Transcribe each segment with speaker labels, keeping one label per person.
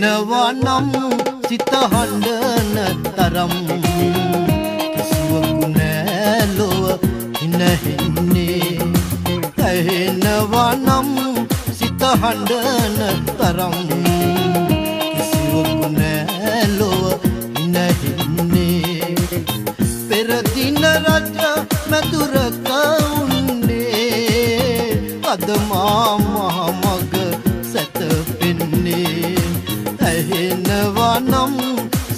Speaker 1: ඇහෙනවා නම් සිත හඬන තරම් කිසිවකු නෑ ලොව හිනහෙන්නේ ඇහෙනවා නම් සිත හඬන තරම් කිසිවකු නෑ ලොව හිනහෙන්නේ පෙර දින රජ මැදුරක උන්නේ අද මා මහමග සැතපෙන්නේ ඇහෙනවා නම්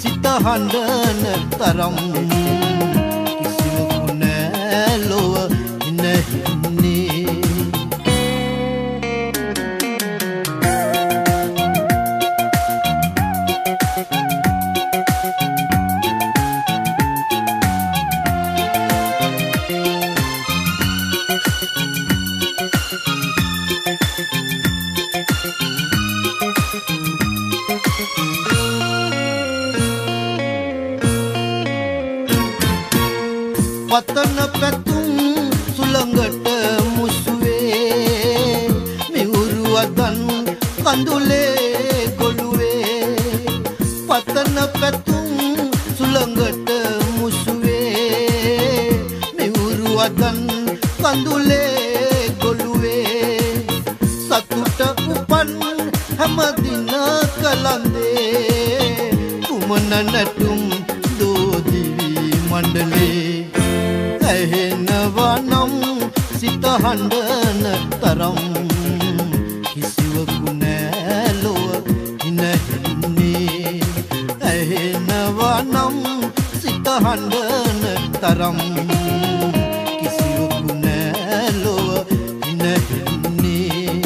Speaker 1: සිත හඬන තරම් කිසිවකු නෑ ලොව හිනහින්නේ පතන පැතුම් සුළඟට මුසුවේ මිහුරුවදන් කඳුලේ ගොළුවේ පතන පැතුම් සුළඟට මුසුවේ මිහුරුවදන් කඳුලේ ගොළුවේ සතුට උපන් හැමදින කලන්දේ කුමන නැටුම් දෝදිවි මණ්ඩලේ ඇහෙනවා නම් සිත හඬන තරම් කිසිවකු නෑ ලොව හිනහෙන්නේ ඇහෙනවා නම් සිත හඬන තරම් කිසිවකු නෑ ලොව හිනහෙන්නේ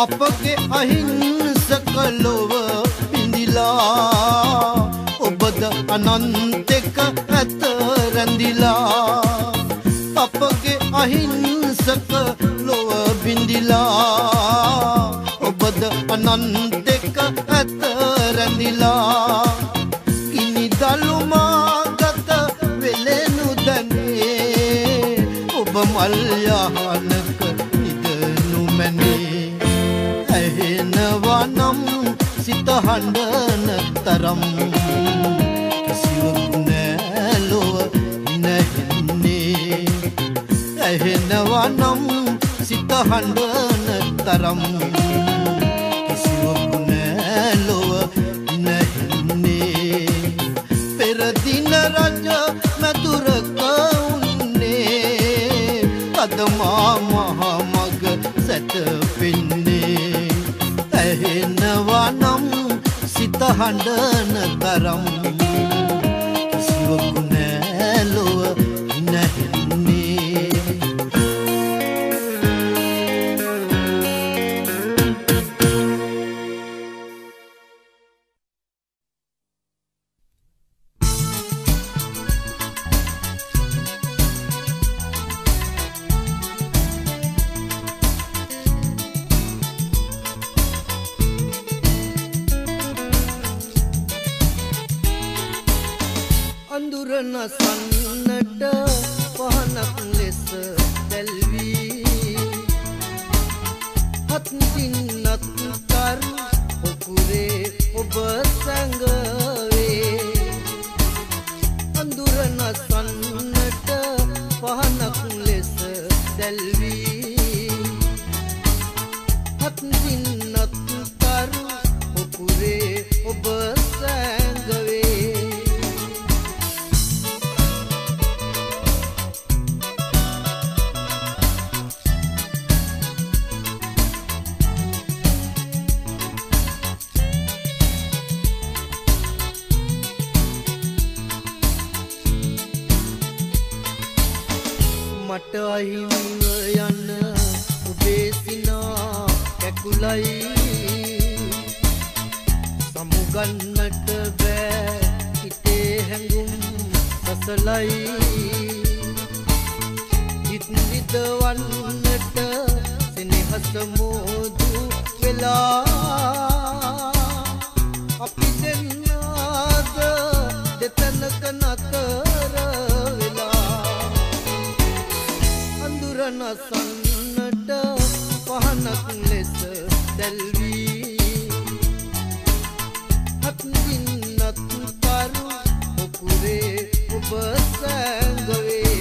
Speaker 1: අපගේ අහිංසක ලොව පිඳිලා ඔබද අනන්තක ඇත රැඳිලා අපගේ අහිංසක ලොව බිඳිලා ඔබද අනන්තක ඇත රැඳිලා ගිනි දළුමා ගත වෙලෙනු දැනේ ඔබ මල් යහනක නිදනු මැනේ ඇහෙනවා නම් සිත හඬන තරම් කිසිවකු නෑ ලොව හිනහෙන්නේ ඇහෙනවා නම් සිත හඬන තරම් කිසිවකු නෑ ලොව හිනහෙන්නේ පෙර දින රජ මැදුරක උන්නේ අද මා මහමග සැතපෙන්නේ ඇහෙනවා නම් සිත හඬන තරම් කිසිවකු නෑ ලොව හිනහෙන්නේ අඳුරන සන්නට පහනක් ලෙස දැල්වී හත් දිනක් කර ඔකුරේ ඔබ සැඟවේ අඳුරන සන්නට පහනක් ලෙස දැල්වී හත් දිනක් කර ඔකුරේ ඔබ සැඟවේ මට අහිමිව යන ඔබේ සිනා කැකුලයි සමුගන්නට බෑ හිතේ හැඟුම් නොසලයි හිත් විදවන්නට සෙනෙහස මෝදු වෙලා අපි දෙන්නාද දෙතනක නතර වෙලා අඳුර නසන්නට පහනක් ලෙස දැල්වී හත්දින්නත් තරු ඔකුරේ ඔබ සැඟවේ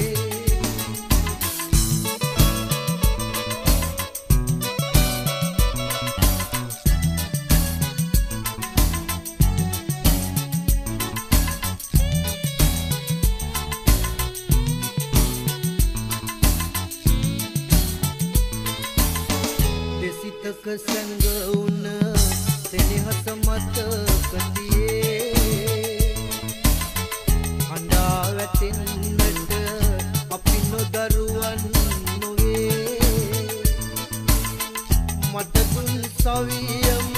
Speaker 1: දෙසිතක සැඟවුන සෙනෙහස මතකතියේ හඬා වැටෙන්නට අපි නොදරුවන් නොවේ මට දුන් සවියම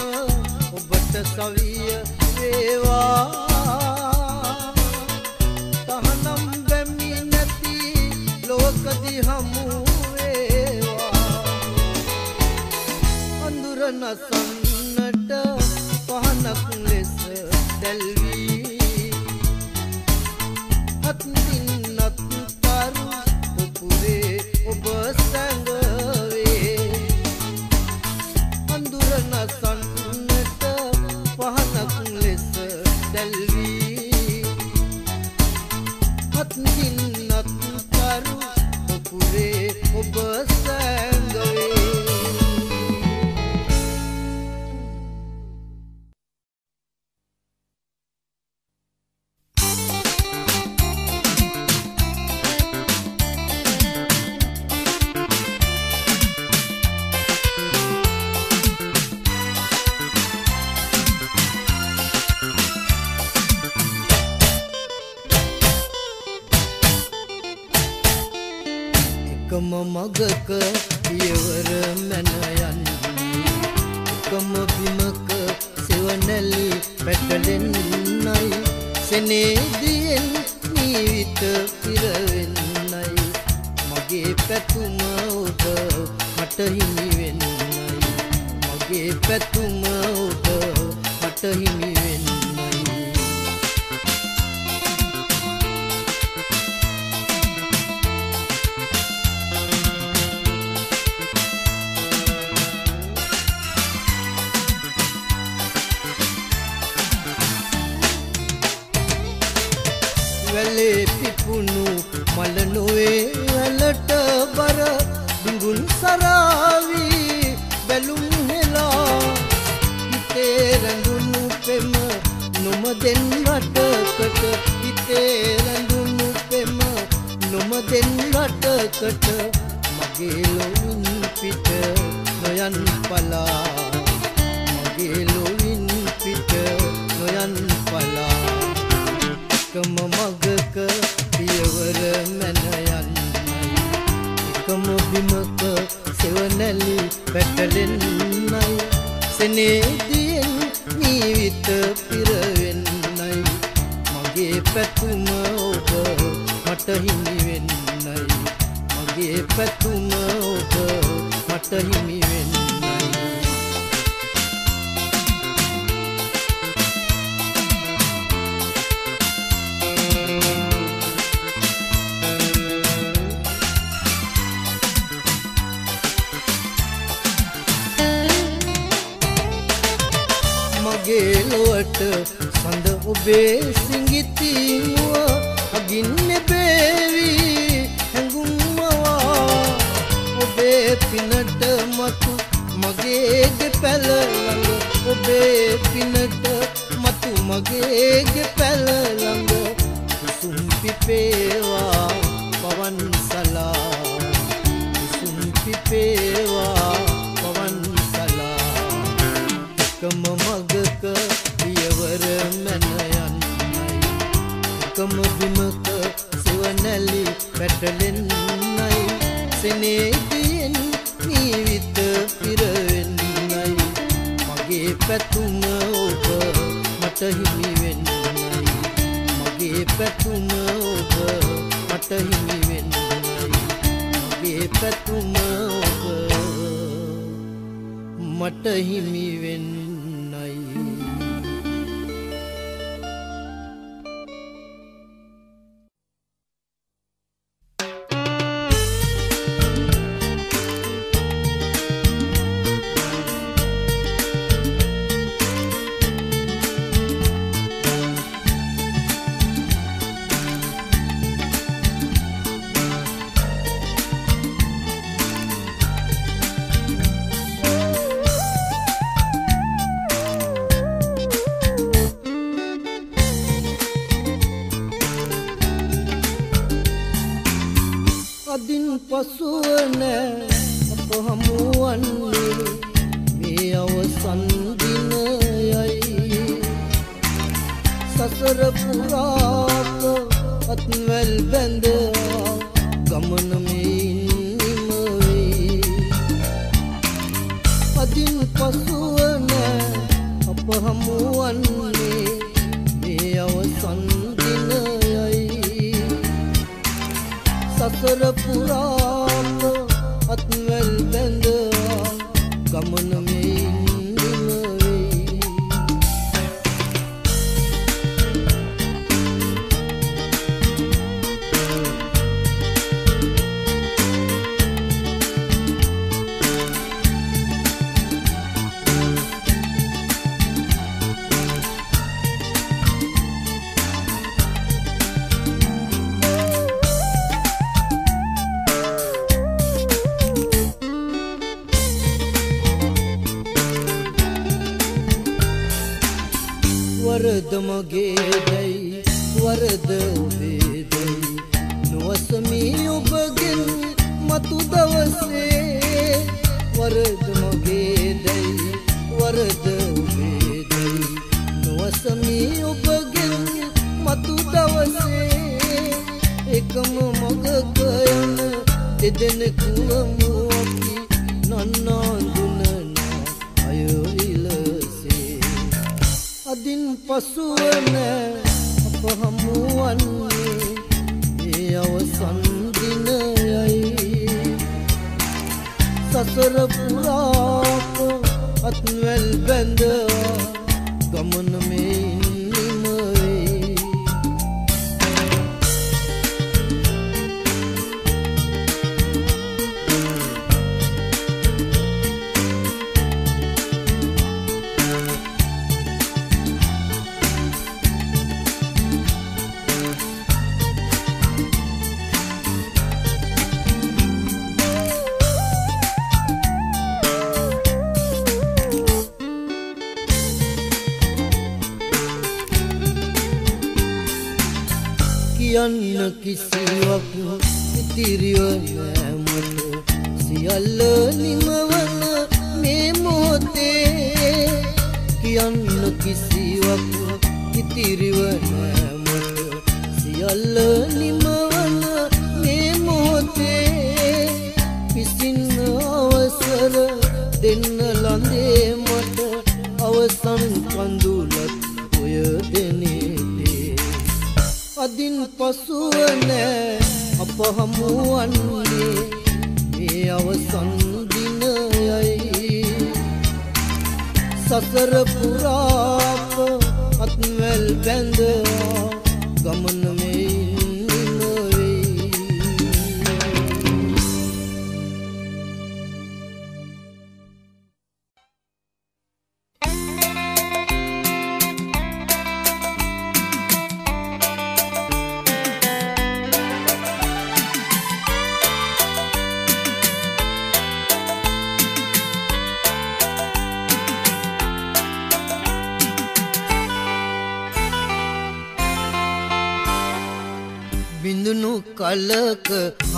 Speaker 1: ඔබට සවිය වේවා තහනම් බැමි නැති ලෝකදි හමු නසන්නට පහනක් ලෙස දැල්වී හත්දින්නත් තරු ඔකුරේ ඔබ සැඟවේ අඳුර නසන්නට පහනක් ලෙස දැල්වී හත්දින්නත් තරු ඔකුරේ ඔබ සැඟවේ එකම මගක පියවර මැන යන්නේ එකම බිමක සෙවණැලි පැටලෙන්නයි සෙනෙහදියෙන් ජීවිත පිරවෙන්නයි මගේ පැතුම ඔබ මට හිමි වෙන්නයි මගේ පැතුම ඔබ මට හිමි වෙන්නයි වැලේ පිපුණු මල නොවේ වැලට බර බිඟුන් සරාවි බැලුම් හෙලා හිතේ රැඳුණු පෙම නොමදෙන් රටකට හිතේ රැඳුණු පෙම නොමදෙන් රටකට මගේ ලොවින් පිට නොයන් පලා මගේ ලොවින් පිට නොයන් පලා එකම මගක පියවර මැන යන්නයි එකම බිමක සෙවණැලි පැටලෙන්නයි සෙනෙහදියෙන් ජීවිත පිරවෙන්නයි මගේ පැතුම ඔබ මට හිමි වෙන්නයි මගේ පැතුම ඔබ මට හිමි වෙන්නයි මගේ ලොවට සඳ ඔබේ සිඟිති මුව අගින්න බේවි හැඟුම්මවා ඔබේ පිනට මතු මගේ ගෙපැල ළඟ ඔබේ පිනට මතු මගේ ගෙපැල ළඟ කුසුම් පිපේවා පවන් සලා කුසුම් පිපේවා පවන් සලා එකම මගක පියවර මැන යන්නයි එකම බිමක සෙවණැලි පැටලෙන්නයි සෙනෙහදියෙන් ජීවිත පිරවෙන්නයි මගේ පැතුම ඔබ මට හිමි වෙන්නයි මගේ මගේ පැතුම ඔබ මට හිමි වෙන්නයි මගේ පැතුම ඔබ මට හිමි වෙන්නයි අදින් පසුවන අප හමුවන්නේ මේ අවසන් දිනයයි සසර පුරාක අත්වැල් බැඳ ගමන මේ අදින් පසුවන අප හමුවන්නේ මේ අවසන් දිනයයි සසර පුරාම අත්වැල් බැඳ ගමන මේ වරද මගේ දැයි වරද ඔබේ දැයි නොවසමී ඔබගෙන් මතු දවසේ වරද මගේ දැයි වරද ඔබේ දැයි නොවසමී ඔබගෙන් මතු දවසේ එකම මගක යන දෙදෙනෙකුවමු අපි නන්නාඳුනනා අයවිලසේ අදින් පසුවන අප හමුවන්නේ මේ අවසන් දිනයයි සසර පුරාක අත්වැල් බැඳ ගමන මේ කියන්න කිසිවක් ඉතිරිව නෑ මට සියල්ල නිමවන මේ මොහොතේ කියන්න කිසිවක් ඉතිරිව නෑ මට සියල්ල නිමවන මේ මොහොතේ පිසින්න අවසර දෙන්න ලඳේ මට අවසන් කඳුලත් ඔය දෙනේ අදින් පසුවන අප හමුවන්නේ මේ අවසන් දිනයයි සසර පුරාක අත්වැල් බැඳ ගමන මේ බිඳුණු කලක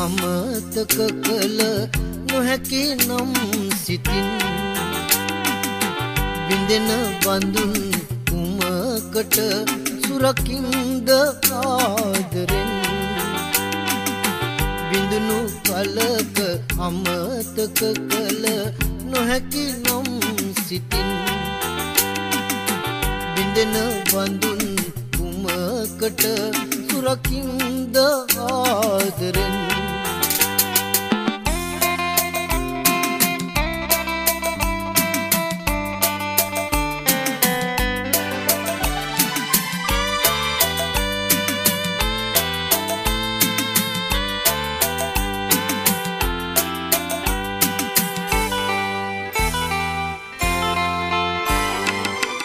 Speaker 1: අමතක කළ නොහැකි නම් සිතින් බිඳෙන බඳුන් කුමකට සුරකින්ද ආදරෙන් බිඳුණු කලක අමතක කළ නොහැකි නම් සිතින් බිඳෙන බඳුන් කුමකට කුමකට සුරකින්ද ආදරෙන්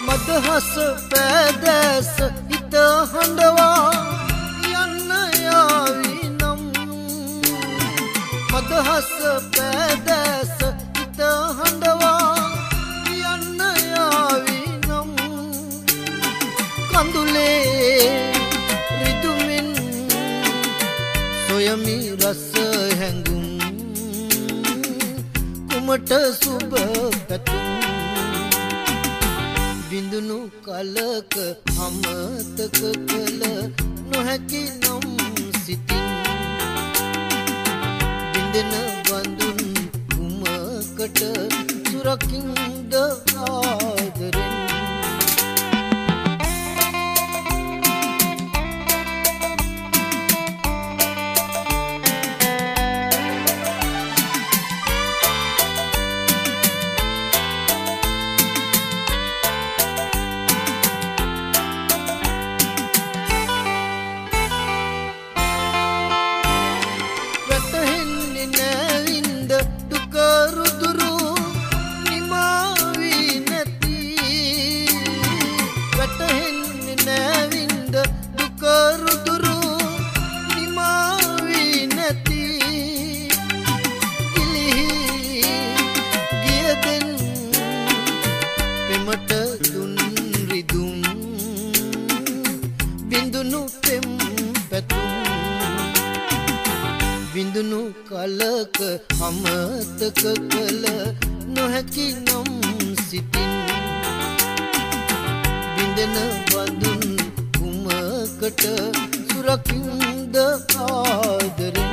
Speaker 1: මදහස පැදැස හිත හඬවා යන්න යාවි නම් මදහස පැදැස හිත හඬවා යන්න යාවි නම් කඳුලේ රිදුමින් සොයමි රස හැඟුම් කුමට සුබ පැතුම් බිඳුණු කලක අමතක කළ නොහැකි නම් සිතින් බිඳෙන බඳුන් කුමකට සුරකින්ද ආදරෙන් බිඳුණු කලක අමතක කළ නොහැකි නම් සිතින් බිඳෙන බඳුන් කුමකට සුරකින්ද ආදරෙන්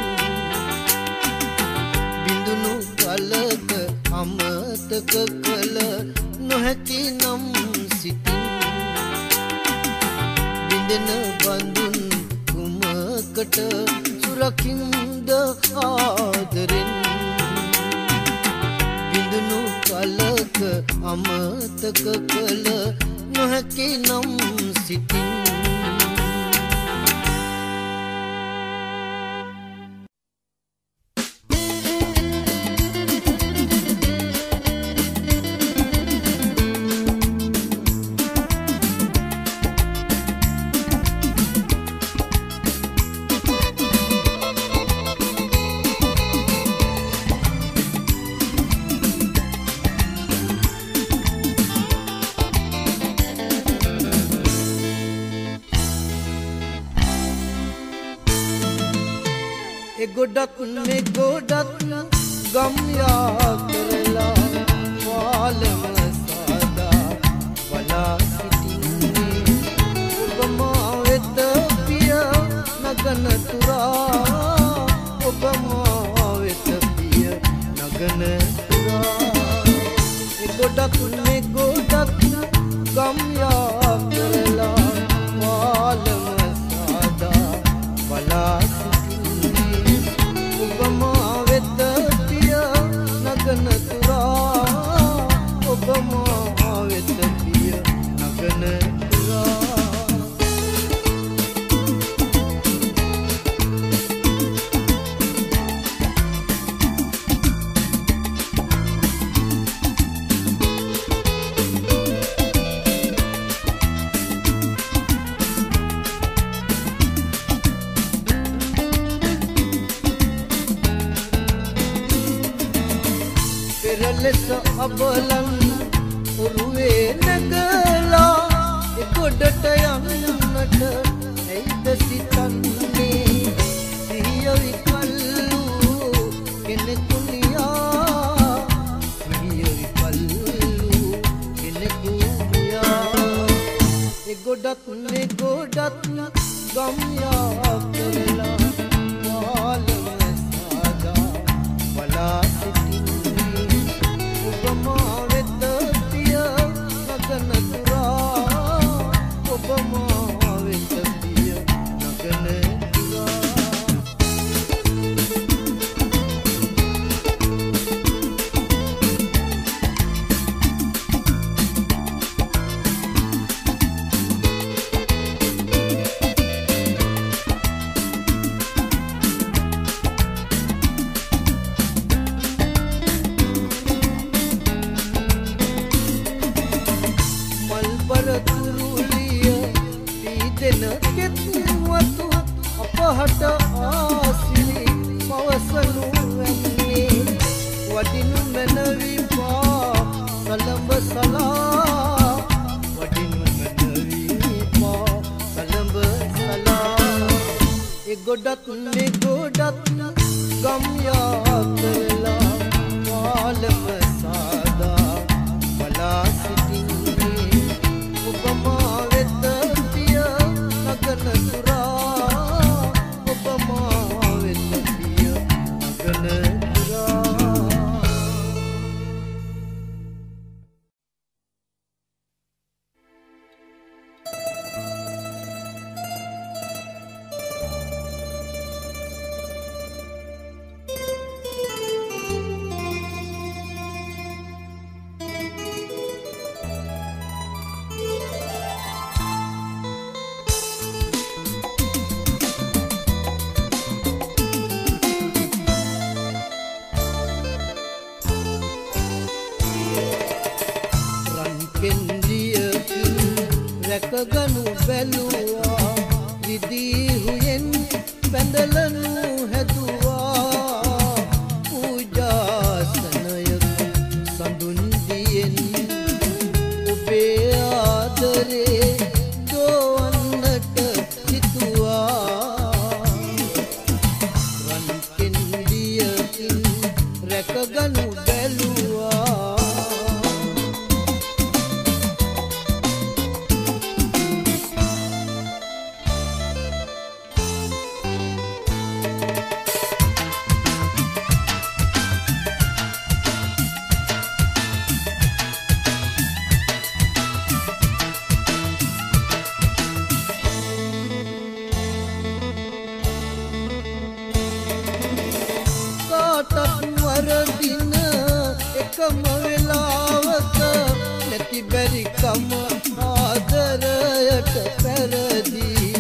Speaker 1: බිඳුණු කලක අමතක කළ නොහැකි නම් සිතින් බිඳෙන බඳුන් කුමකට සුරකින්ද ආදරෙන් බිඳුණු කලක අමතක කළ නොහැකි නම් සිතින් ගොඩක් මේ ගොඩක් ගම් යා කරලා වාලම සාදා බලා සිටින්නේ ඔබ මා වෙත පිය නගන තුරා ඔබ මා වෙත පිය නගන තුරා ගොඩක් මේ ගොඩක් ගම් යා කරලා වාලම සාදා බලා නගන තුරා ඔබ මා වෙත පිය නගන තුරා ලෙස අබලන් උරුවේ නැගලා එකොඩට යන්නට ඇයිද සිතන්නේ සිහිය විකල්ලු කෙනෙකු නියා සිහිය විකල්ලු කෙනෙකු නියා එකොඩක් නෙකොඩක් ගම් යා කරලා වාලම සාදා බලා ඔබ මා වෙත පිය රහට ආසිරි පවසනු වෙන්නේ වටිනු මැනවිපා සලඹ සලා වටිනු මැනවිපා සලඹ සලා ඒ ගොඩක් මේ ගොඩක් ගම් යා කරලා පාලම සාදා බලා සිටින්නේ ඔබමා වෙත පිය නගන සුරා ඔබමා වෙත පිය නගන ගනු බැලුවා විදිහුයෙන් බැඳලනු හැදුවා පූජාසනයක සඳුන් දියෙන් ඔබේ ආදරේ දෝවන්නට සිතුවා රන් කෙන්ඩියකින් රැකගනු බැලුවා එකම වෙලාවක නැති බැරිකම ආදරයට පෙරදී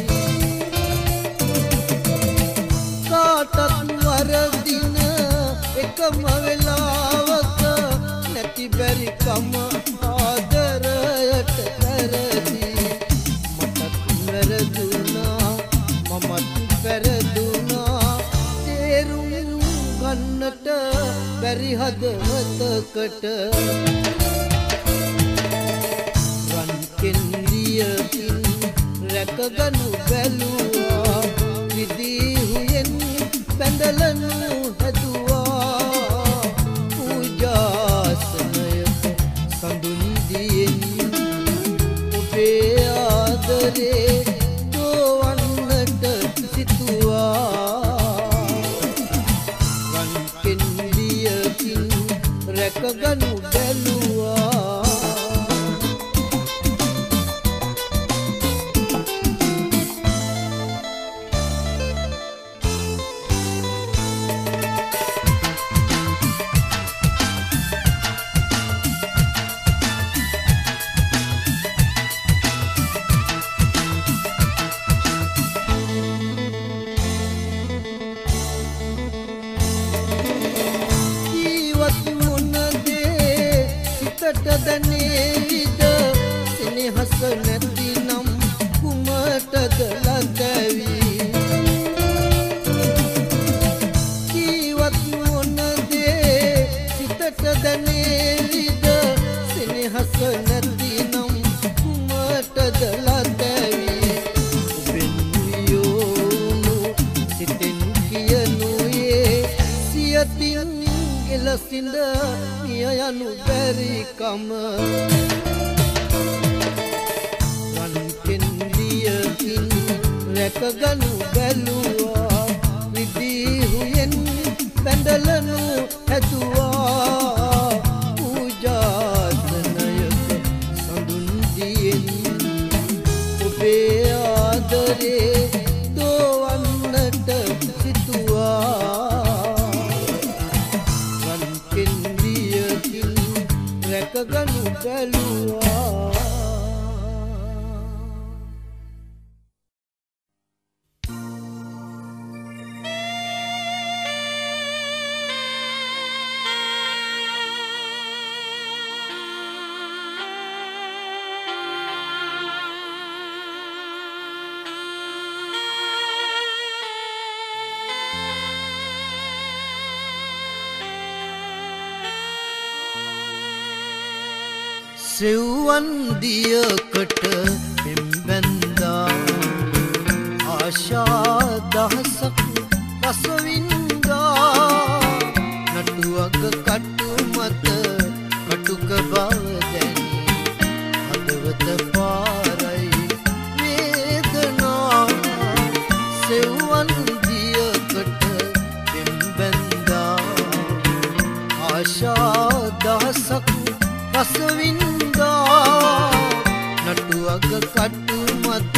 Speaker 1: කාටත් වරදින එකම වෙලාවක නැති බැරිකම ආදරයට පෙරදී මටත් වැරදුනා මමත් වැරදුනා තේරුම් ගන්නට බැරි හදවතකට රන් කෙන්ඩියකින් රැකගනු බැලුවා විදිහුයෙන් බැඳලනු හැදුවා පූජාසනයක සඳුන් දියෙන් ඔබේ ආදරේ දෝවන්නට සිතුවා රැකගනු බැලුවා දැනේවිද සෙනෙහස නැතිනම් කුමටද ලදවි ජීවත් මොන දේ සිතට දැනේවිද සෙනෙහස නැතිනම් කුමටද ලදවි ඔබෙන් වියෝනු සිතෙන් කියනුයේ සියතින් එලසිඳ මිය යනු බැරිකම රන් කෙන්ඩියකින් රැකගනු බැලුවා විදිහුයෙන් බැඳලනු හැදුවා පූජාසනයක සඳුන් දියෙන් ඔබේ ආදරේ දෝවන්නට සිතුවා රැකගනු බැලුවා සෙව්වන් දියකට පෙම්බැන්දා ආශා දහසක් රසවින්දා නටුවක කටු මත කටුක බව දැනි හදවත පාරයි වේදනා සෙව්වන් දියකට පෙම්බැන්දා ආශා දහසක් රසවින්දා නටුවක කටු මත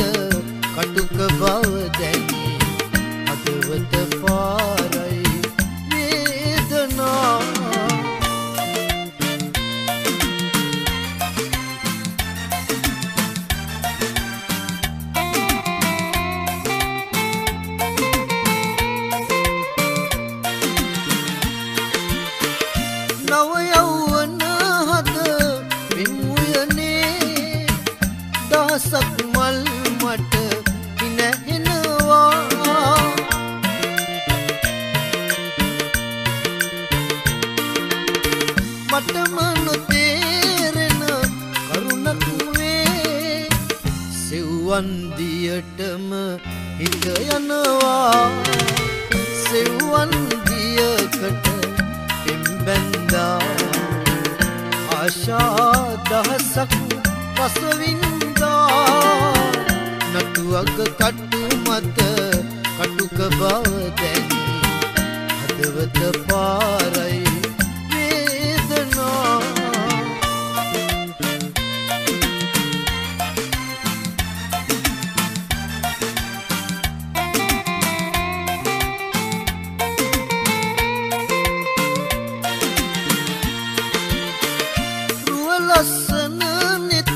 Speaker 1: කටුක බව දැනි හදවත පාරයි වේදනා නව යෞවන හද විමුයනේ දහසක් මල් මට හිනහෙනවා මටම නොතේරෙන කරුණක් වේ සෙව්වන් දියටම හිත යනවා සෙව්වන් දියකට පෙම්බැන්දා ආශා දහසක් රසවින්දා නටුවක කටු මත කටුක බව දැනි හදවත පාරයි වේදනා ලස්සන නෙත්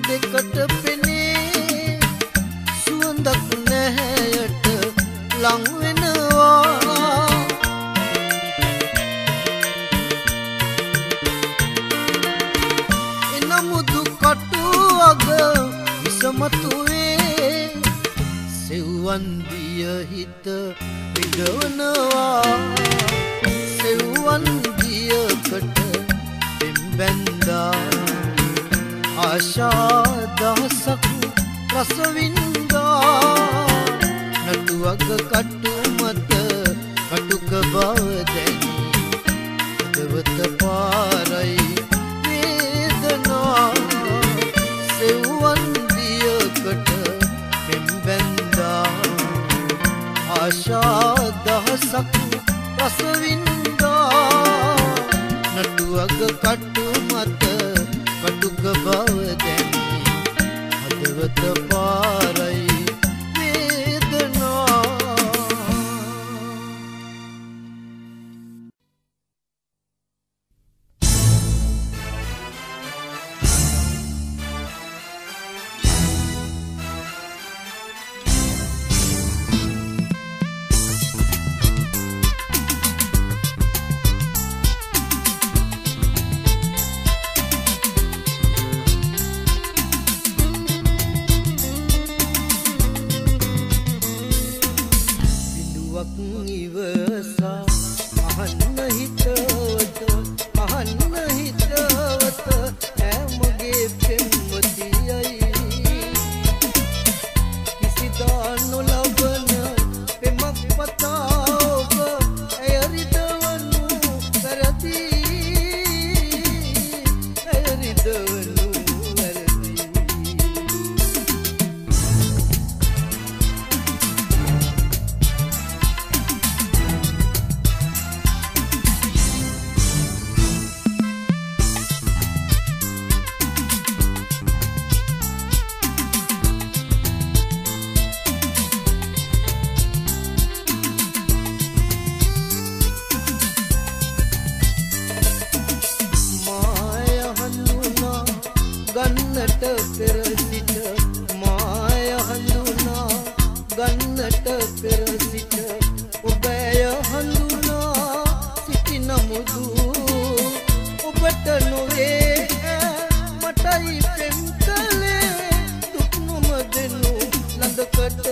Speaker 1: දෙකට පෙනේ සුවඳක් නැහැයට ලං වෙනවා එනමුදු කටු අග විසමතුවේ සෙව්වන් දිය හිත විදවනවා සෙව්වන් දියකට පෙම්බැන්දා ආශා දහසක් රසවින්දා නටුවක කටු මත කටුක බව දැනි හදවත පාරයි වේදනා සෙව්වන් දියකට පෙම්බැන්දා ආශා දහසක් රසවින්දා නටුවක කටු මත කටුක බව දැනි හදවත පාරයි වේදනා ඉවසා අහන්න හිතවත අහන්න හිතවත ඇමගේ පෙම්වතියයි කිසිදා නොලබන පෙමක් පතා ඔබ ඇයරිදවනු කරදී ඇයරිදවනු ගන්නට පෙර සිට මාය හඳුනා ගන්නට පෙර සිට ඔබය හඳුනා සිටි නමුදු ඔබට නොවේ මටයි පෙම් කලේ දුක් නොමදෙනු ළඟකට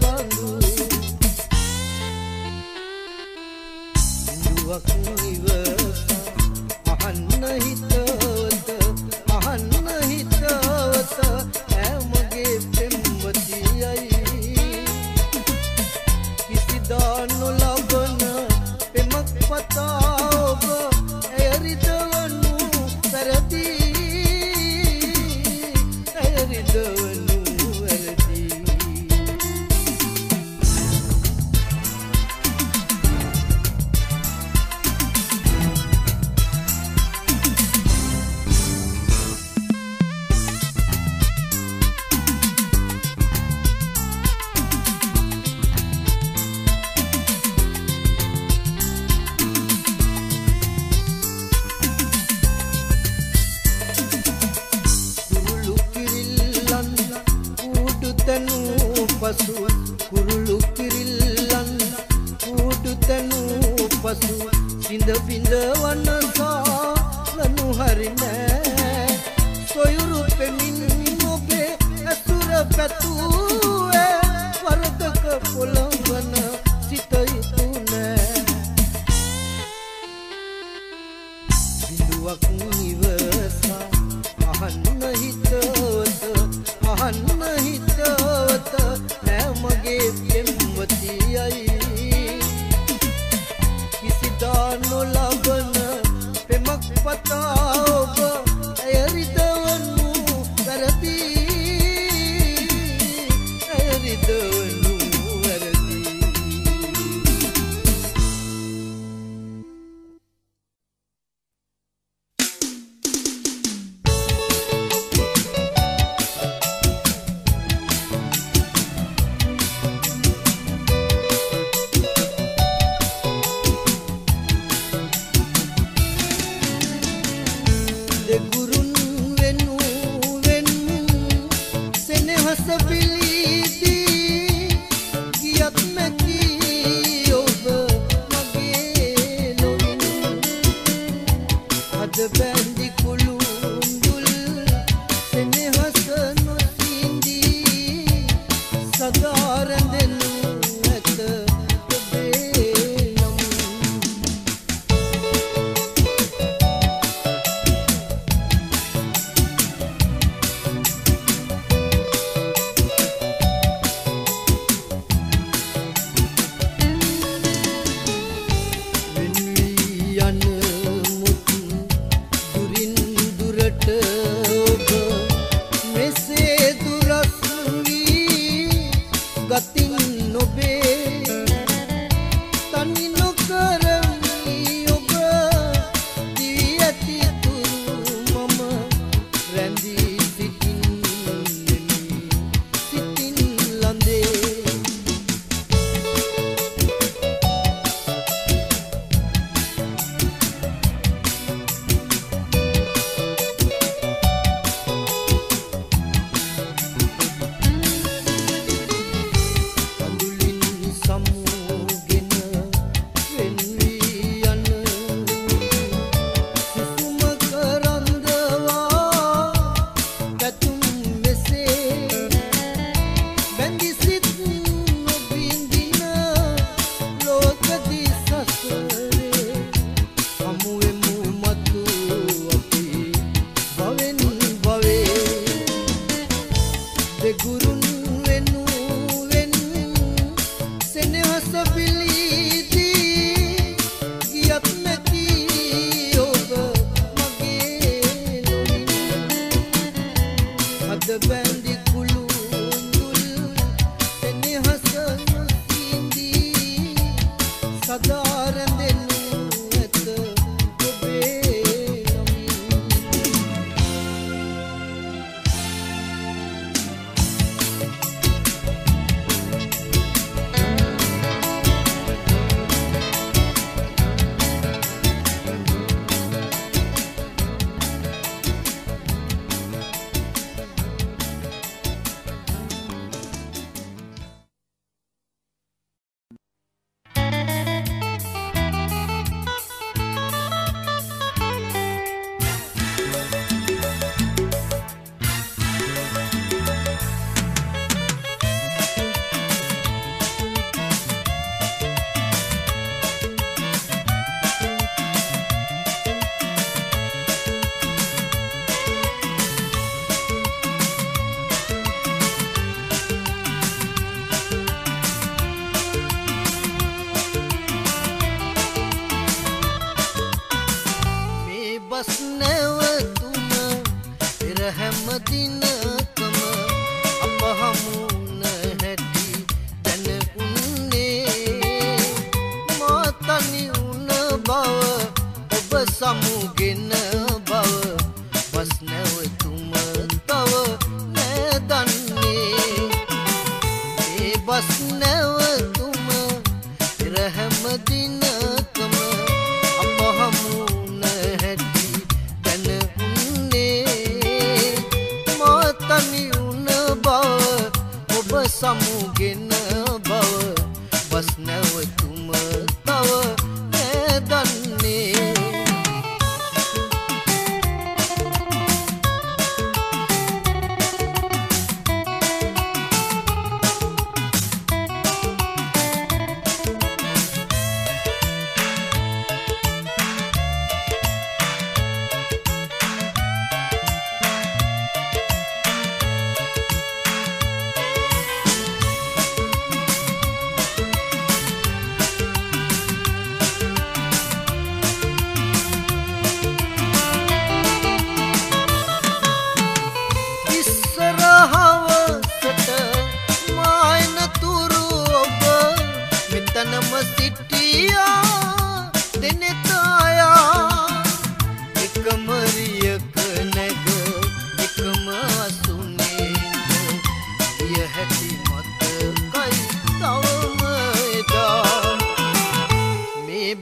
Speaker 1: බඳු ඉඳුවක් ඉවසා අහන්න හිතවත අහන්න දවස ඇමගේ පෙම්වතියයි කිසිදා නොලබන පෙමක් පතා ඔබ ඇයරිදවනු වැරදි ඇයරිදවනු වැරදි පසු කුරුළු කිරිල්ලන් කුඩු තනු පසු සිඳ බිඳ වනසා ලනු හරිනෑ සොයුරු පෙමින් ඔබේ ඇසුර පැතුවේ වරදක පොළඹන සිත යුතු නෑ බිඳුවක් නිවසා අහන්න හිතවත අහන්න හිතවත මගේ පෙම්වතියයි කිසිදා නොලබන පෙමක් පතා ඔබ ඇයරිදවනු වැරදි ඇයරිදවනු වැරදි බස් නැවතුම පෙර හැම දිනකම අප හමුන හැටි දැන උන්නේ මා තනි වුණ බව ඔබ සමුගෙන බව බස් නැවතුම තව නෑ දන්නේ ඒ බස් නැවතුම පෙර හැම දිනකම අප හමුන හැටි දැන උන්නේ මා තනි වුණ බව ඔබ සමුගෙන බව බස් නැවතුම තව නෑ දන්නේ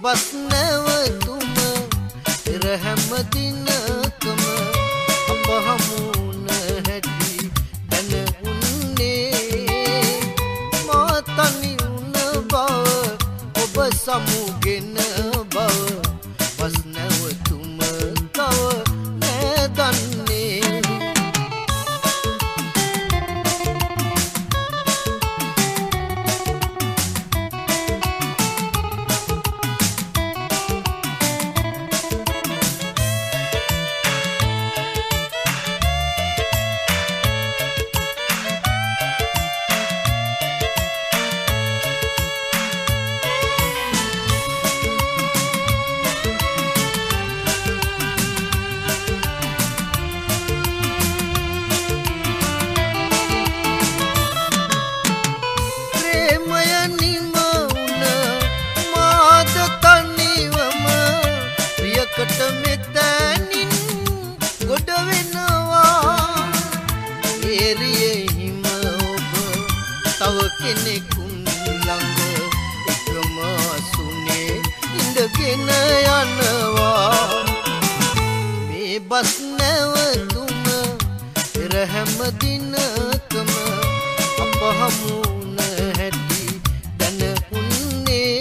Speaker 1: බස් නැවතුම පෙර හැම දිනකම අප හමුන හැටි දැන උන්නේ මා තනි වුණ බව ඔබ සමුගෙන බව බස් නැවතුම තව නෑ දන්නේ මෙතැනින් ගොඩ වෙනවා ඒරියේ හිම ඔබ තව කෙනෙකුන් ළඟ එකම අසුනේ ඉඳගෙන යනවා මේ බස් නැවතුම පෙර හැම දිනකම අප හමුන හැටි දැන උන්නේ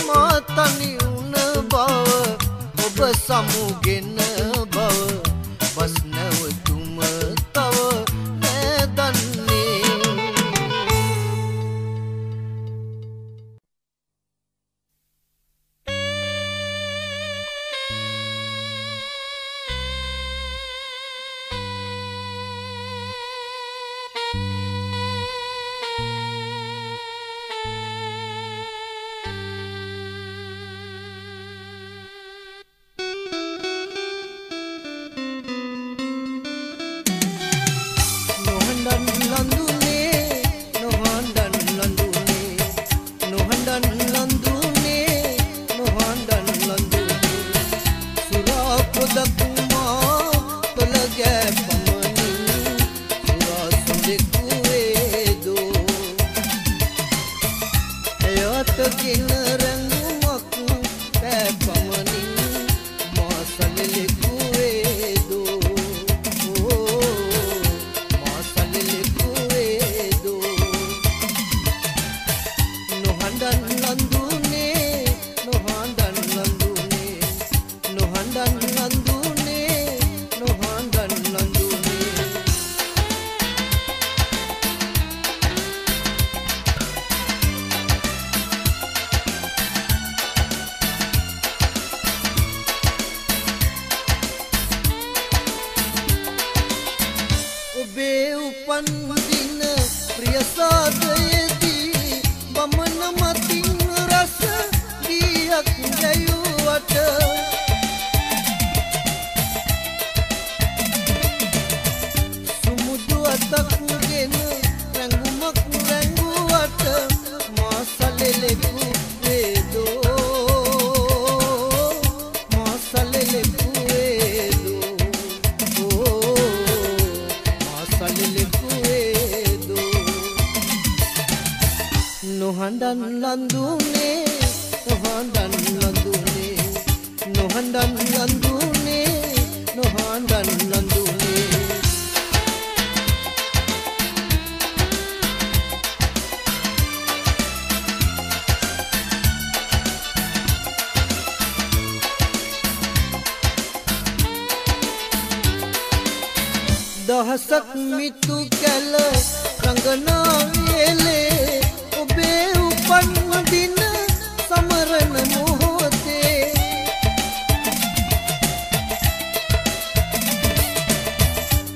Speaker 1: මා තනි ඔබ සමුගෙන බව බස් නැවතුම තව නෑ දන්නේ ලඳුනේ නොහඬන් ලඳුනේ නොහඬන් ලඳුනේ දහසක් මිතු කැල රංගනා වේලේ ඔබේ උපන් දින සමරන මොහොතේ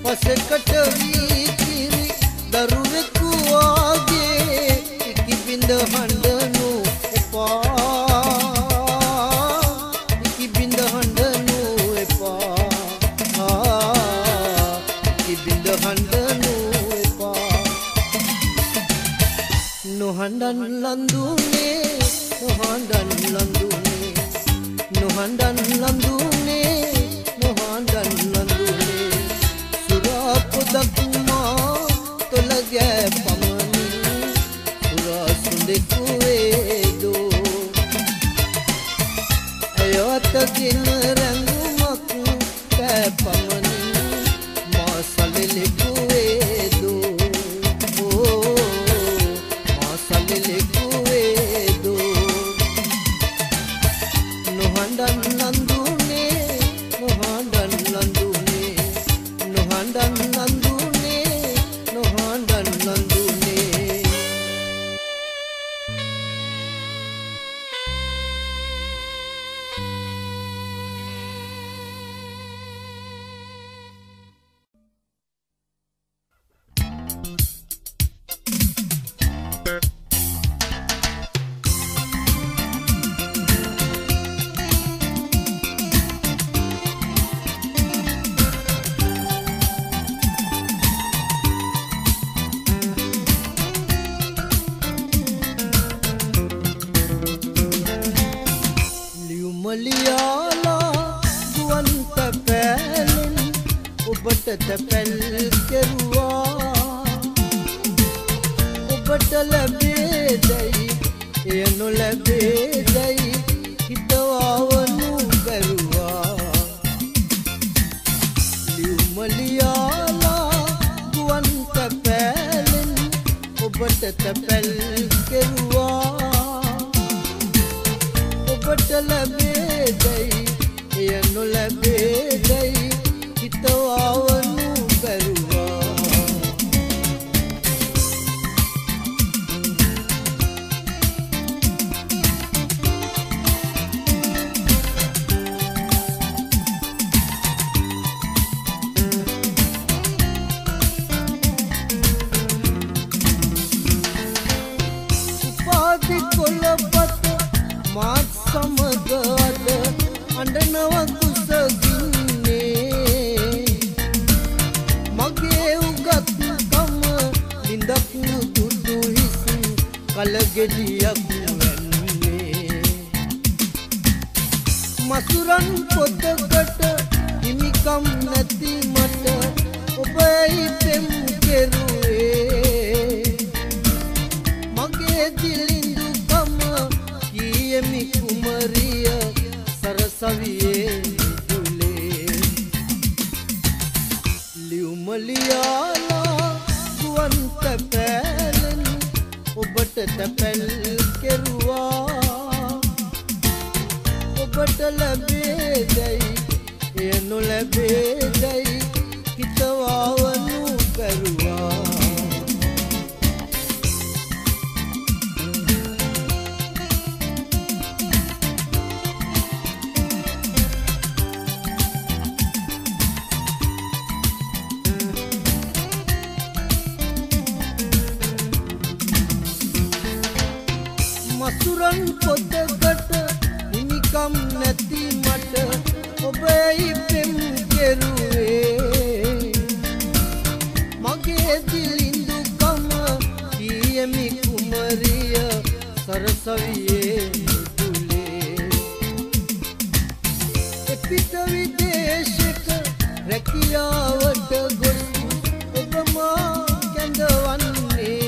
Speaker 1: පසකට වී කිරි දරුවෙකු වාගේ ඉකි බිඳ හඬනු එපා ඉකි බිඳ හඬනු එපා ඉබිඳ හඬනු එපා නොහඬන් ලඳුනේ නොහඬන් ලඳුනේ නොහඬන් ලඳුනේ නොහඬන් ලඳුනේ සුරා පොදක් මා තොල ගෑ පමණින් සුරා සුඳෙකු වේදෝ අයවතකින් රැඟුමක් කෑ පමණින් මාසලෙලෙකු වේදෝ මාසලෙලෙකු වේදෝ නොහඬන් ලඳුනේ නොහඬන් ලඳුනේ නොහඬන් ලඳුනේ නොහඬන් ලඳුනේ ලියුමලියාලා ගුවන්ත පැලෙන් ඔබට තැපැල් කෙරුවා ඔබට ලැබේදැයි එය නොලැබේදැයි හිතවාවනු බැරුවා ලියුමලියාලා ගුවන්ත පැලෙන් ඔබට තැපැල් කෙරුවා ඔබට ලැබේදැයි එය නොලැබේදැයි හිතවාවනු බැරුවා උපාධි කොළපත මාත් සමග අද අඬනව කුසගින්නේ මගේ උගත්කම ලිඳක් දුටු හිස් කලගෙඩියක් වැන්නේ මසුරන් පොතකට හිමිකම් නැති මට ඔබයි පෙම් කෙරුවේ මගේ දිලිඳුකම කියමි කුමරිය සරසවියේ දුලේ ලියුමලියාලා ගුවන්ත පැලෙන් ඔබට තැපැල් කෙරුවා ඔබට ලැබේදැයි එය නොලැබේදැයි හිතවාවනු බැරුවා මසුරන් පොතකට හිමිකම් නැති මට ඔබයි පෙම් කෙරුවේ මගේ දිලිඳුකම කියමි කුමරිය සරසවියේ දුලේ එපිට විදේශක රැකියාවට ගොස් ඔබ මා කැඳවන්නේ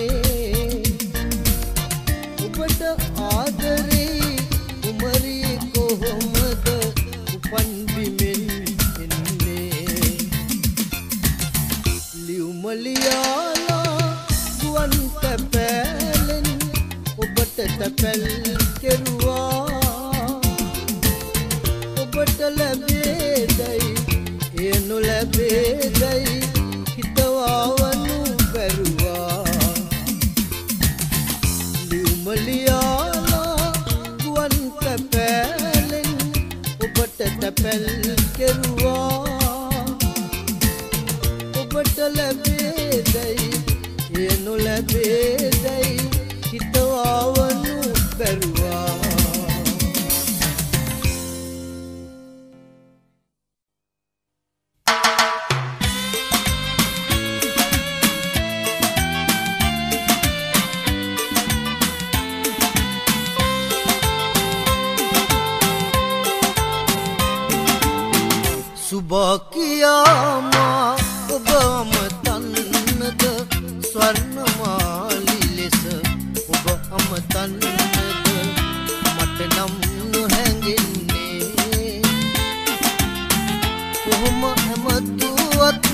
Speaker 1: ඔබට ආදරේ කුමරිය ඔබට ලැබේදයි එය නොලැබේදයි හිතවවනු බැරුවා ලියුමලියාලා ගුවන් තැපැලෙන් ඔබට තැපැල් කෙරුවා ඔබට ලැබේදයි එය නොලැබේදයි හිතවවනු බැරුවා සුභකියාමා ඔබ අමතන්නද ස්වර්ණමාලි ලෙස ඔබ අමතන්නද මට නම් නොහැඟෙන්නේ කොහොම හැමතුවත්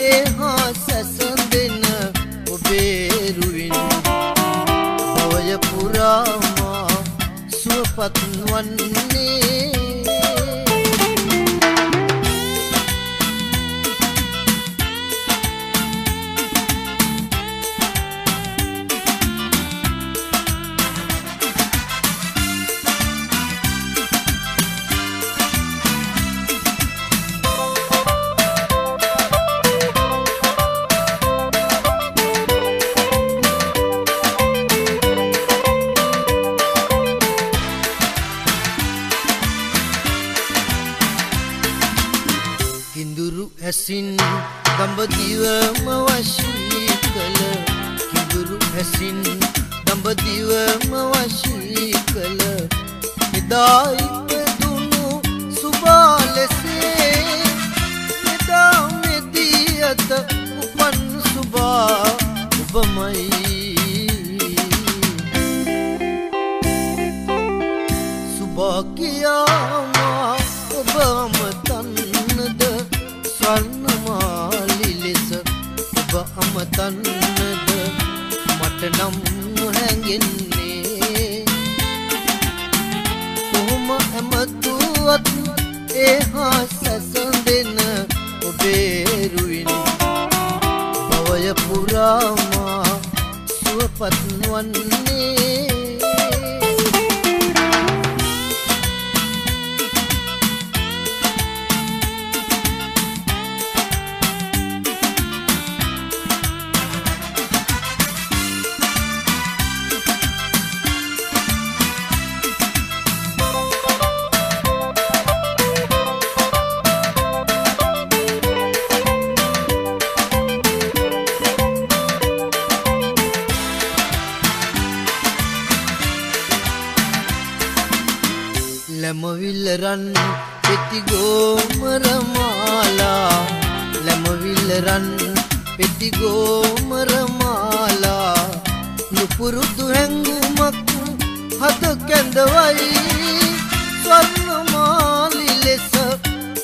Speaker 1: එහා සැසඳෙන ඔබේ රුවින් භවය පුරාමා සුවපත් වන්නේ හැසින් දඹදිවම වශී කළ කිඳුරු හැසින් දඹදිවම වශී කළ එදා ඉපදුණු සුබා ලෙසේ එදා මෙදී අත උපන් සුබා ඔබමයි සුබා කියාමා ඔබ අමතන්නද ස්වර්ණමාලි ලෙස ඔබ අමතන්නද මට නම් නොහැඟෙන්නේ කොහොම ඇමතුවත් එහා සැසඳෙන ඔබේ රුවින් භවය පුරාමා සුවපත් වන්නේ ලැමවිල්ලරන් පෙතිගෝමරමාලා ලැමවිල්ලරන් පෙතිගෝමරමාලා නුපුරුදු හැංගුමක් හද කැඳවයි ස්වර්ණමාලි ලෙස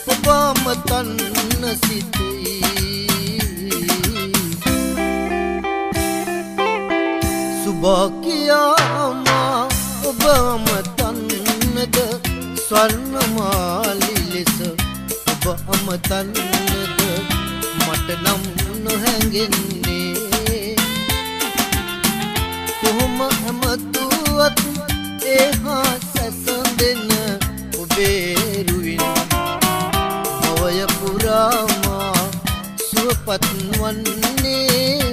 Speaker 1: ඔබ අමතන්න සිතී සුභකියාමා ඔබ අමතන්නද ස්වර්ණමාලි ලෙස ඔබ අමතන්නද මට නම් නොහැඟෙන්නේ කොහොම හැමතුවත් එහා සැසඳෙන ඔබේ රුවින් භවය පුරාමා සුවපත් වන්නේ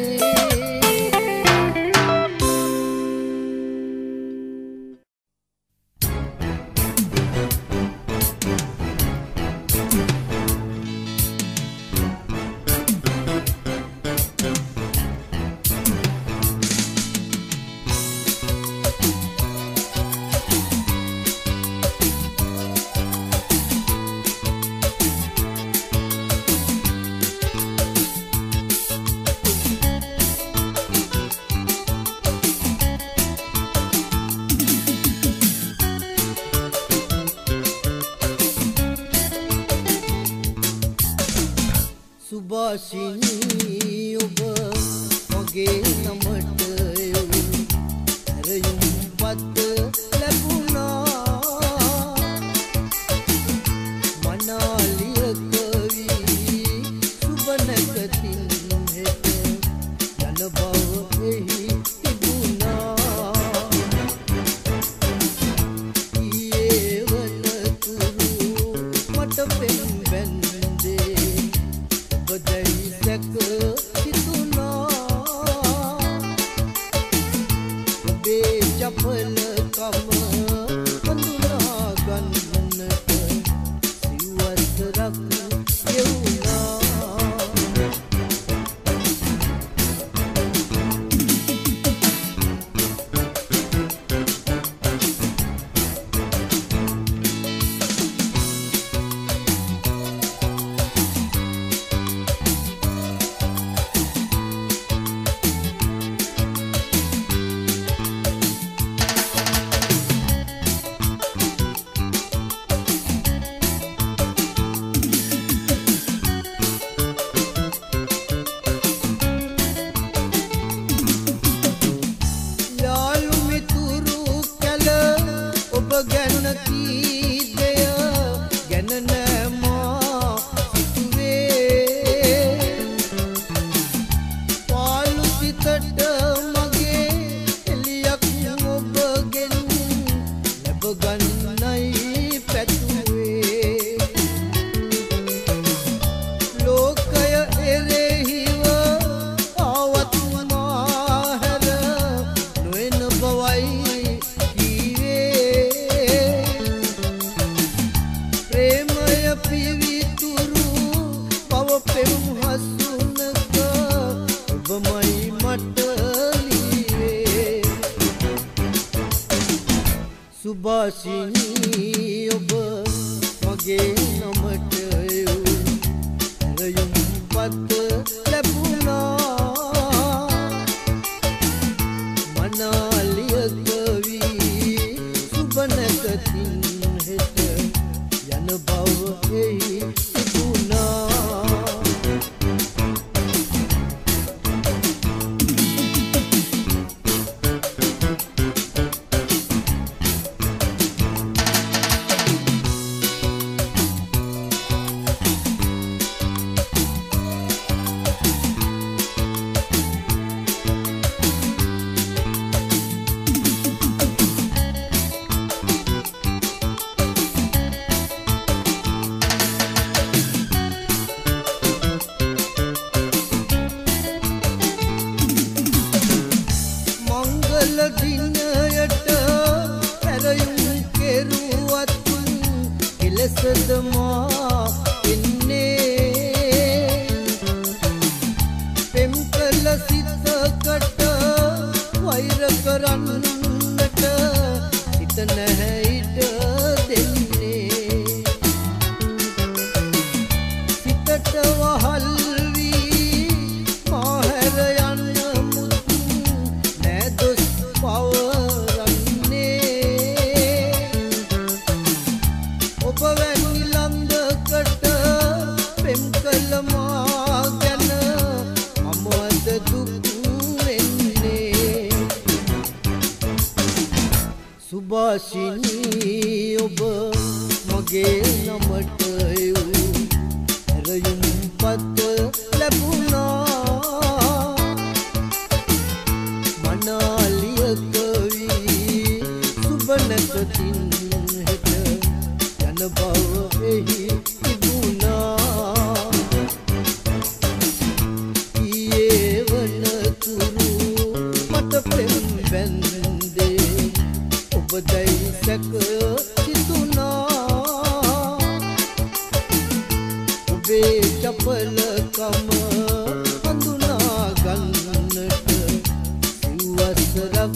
Speaker 1: සුභාෂිනී ඔබ මගේ නමට හැරයුම් පත් ලැබුණා ප්‍රේමය පිවිතුරු පව පෙම් හසුනක ඔබමයි මට ලීවේ සුභාෂිනී ඔබ මගේ නමට එවුම් පත් ලැබුණා මනාලිය කවි සුබනකතින් හෙට යන බව එහි තිබුණා සුභාෂිනී ඔබ මගේ නමට එවුම් හැරයුම් පත් ලැබුණා මනාලිය කවි සුබනකතින් හෙට යන බව එහි තිබුණා ඊයේ වනතුරු මට පෙම් බැන්දේ ඔබදයි සැක සිතුනා ඔබේ චපලකම හඳුනා ගන්නට සිව්වසරක්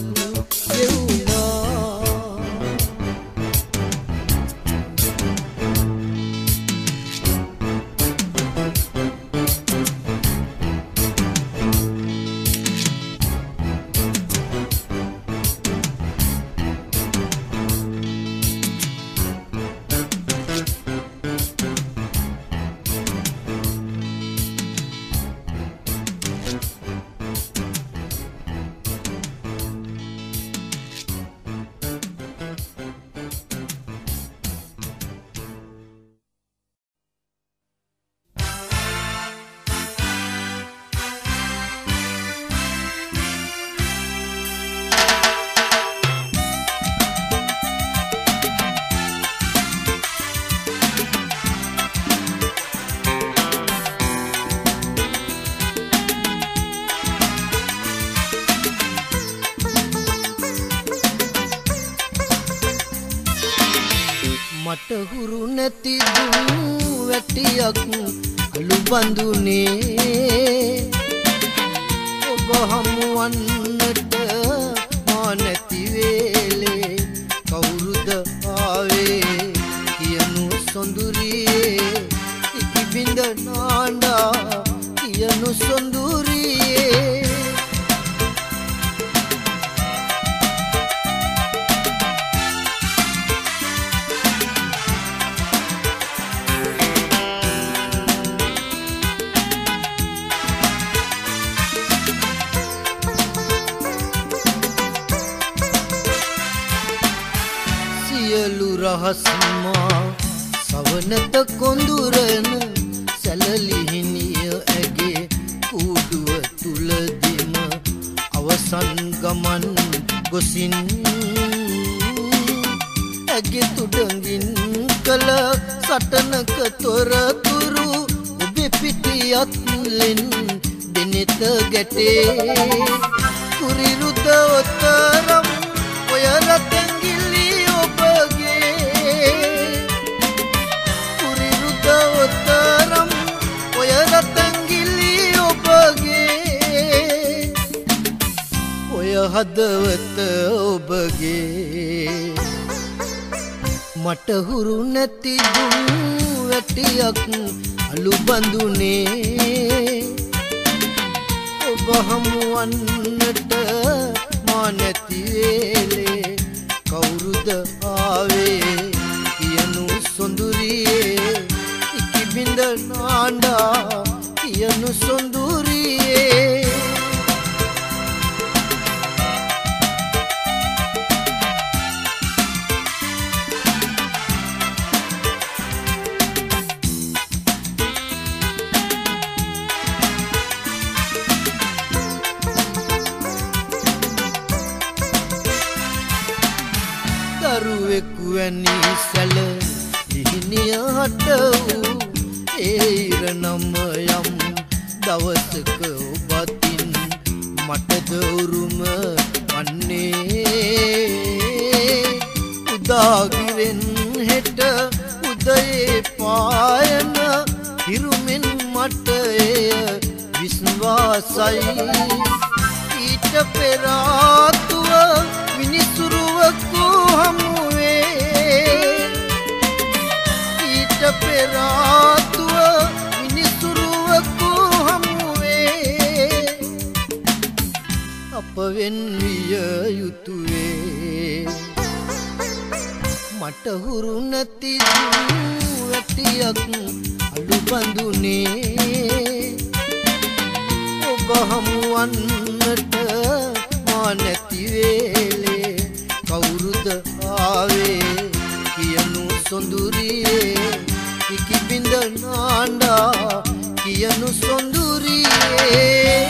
Speaker 1: ගෙවුණා මට හුරු නැති දුම් වැටියක් අලු බඳුනේ ඔබ හමුවන්නට මා නැති වේලේ කවුරුද ආවේ කියනු සොඳුරියේ ඉතිබිඳ නාඩා කියනු සොඳුරියේ රහස්මා සවනත කොඳුරන සැලලිහිනිය ඇගේ කූඩුව තුලදිම අවසන් ගමන් ගොසින් ඇගේ තුඩඟින් කළ සටනක තොරතුරු ඔබේ පිටියත් ලෙන් දෙනෙත ගැටේ කුරිරුද ඔතරම් ඔය රතැඟිලි ඔබගේ හදවත ඔබගේ මට හුරු නැති දුම් වැටියක් අලු බඳුනේ ඔබ හමුවන්නට මා නැති වේලේ කවුරුද ආවේ කියනු සොඳුරියේ ඉකිබිඳ නාඬා කියනු සොඳුරියේ දරුවෙකු වැනි සැල දිහිනියට වූ ඒ ඉරණම යම් දවසක ඔබතින් මටද උරුම වන්නේ උදාගිරෙන් හෙට උදයේ පායන හිරුමෙන් මට එය විශ්වාසයි ඊට පෙර ආතුව විනිසුරුවකු හමුවේ ඊට පෙර ආතුව විනිසුරුවකු හමුවේ අප වෙන් විය යුතුවේ මට හුරු නැති වැටියක් අලු බඳුනේ ඔබ හමුවන්නට මා නැති වේලේ කවුරුද ආවේ කියනු සොඳුරියේ ඉකිබිඳ නාඬා කියනු සොඳුරියේ